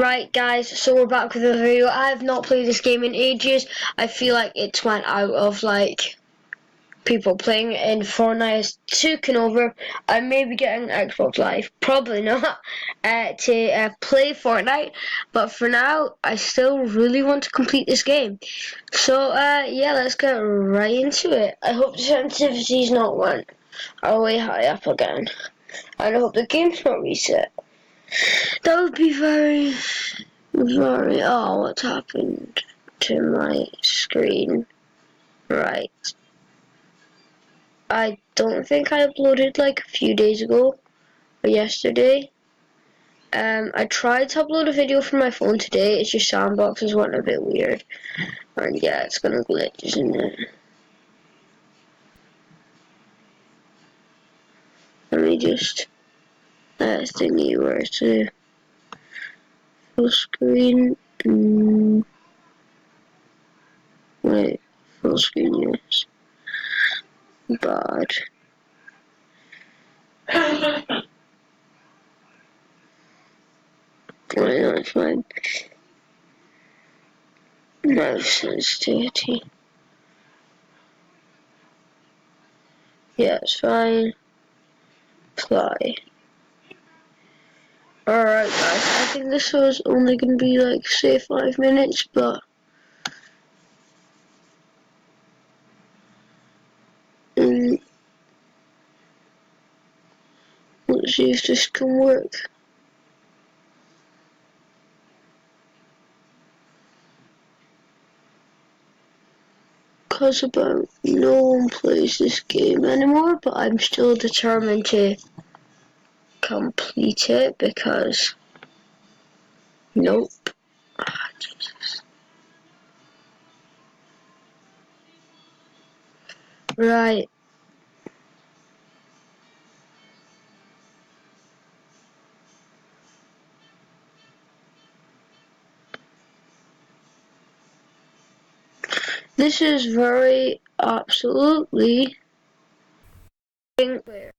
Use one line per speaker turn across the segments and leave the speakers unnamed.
Right guys, so we're back with a video. I have not played this game in ages. I feel like it's went out of like people playing it, and Fortnite has taken over. I may be getting Xbox Live, probably not, to play Fortnite, but for now I still really want to complete this game. So yeah, let's get right into it. I hope the sensitivity's not went way high up again, and I hope the game's not reset. That would be very, oh, what's happened to my screen? Right. I don't think I uploaded like a few days ago or yesterday. I tried to upload a video from my phone today. It's just Sandbox is went a bit weird. And yeah, it's gonna glitch, isn't it? Let me just thingy where to full screen. Wait, full screen, yes. Bad. Wait, no, it's fine. Mouse sensitivity. Yeah, it's fine. Fly. Alright guys, I think this was only gonna be like say 5 minutes, but let's see if this can work. Cause about no one plays this game anymore, but I'm still determined to complete it because nope. Ah, Jesus. Right. This is very absolutely clear.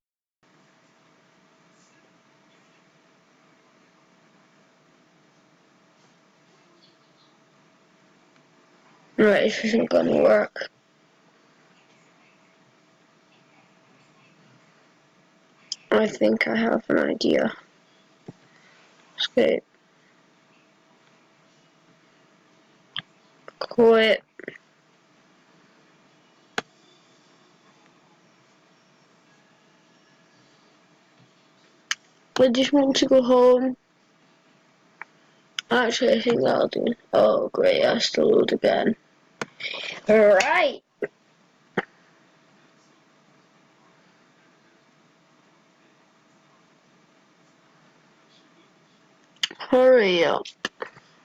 Right, this isn't gonna work. I think I have an idea. Escape. Quit. I just want to go home. Actually, I think that'll do. Oh, great, I has to load again. Right. Hurry up.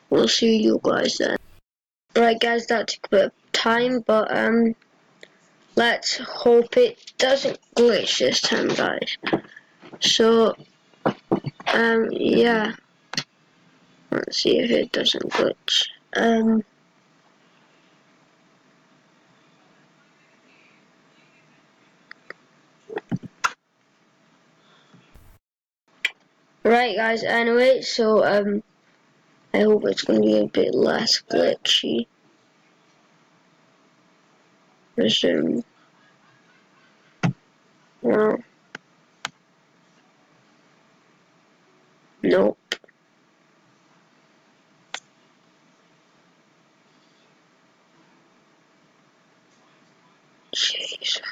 We'll see you guys then. Right, guys, that took a bit of time, but let's hope it doesn't glitch this time, guys. So, yeah. Let's see if it doesn't glitch. Right, guys, anyway, so, I hope it's going to be a bit less glitchy. Resume. No. Nope. Jesus.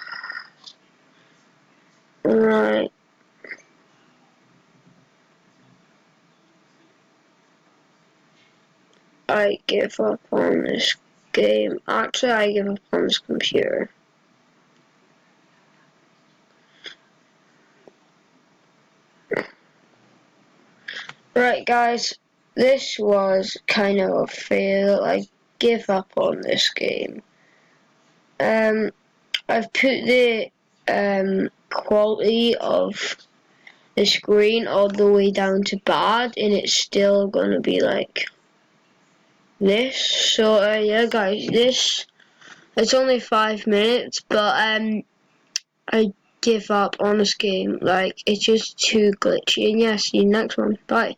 Right. I give up on this game. Actually, I give up on this computer. Right, guys, this was kind of a fail. I give up on this game. I've put the quality of the screen all the way down to bad, and it's still gonna be like this. So yeah, guys, it's only 5 minutes, but I give up on this game. Like, it's just too glitchy. And yeah, see you next one. Bye.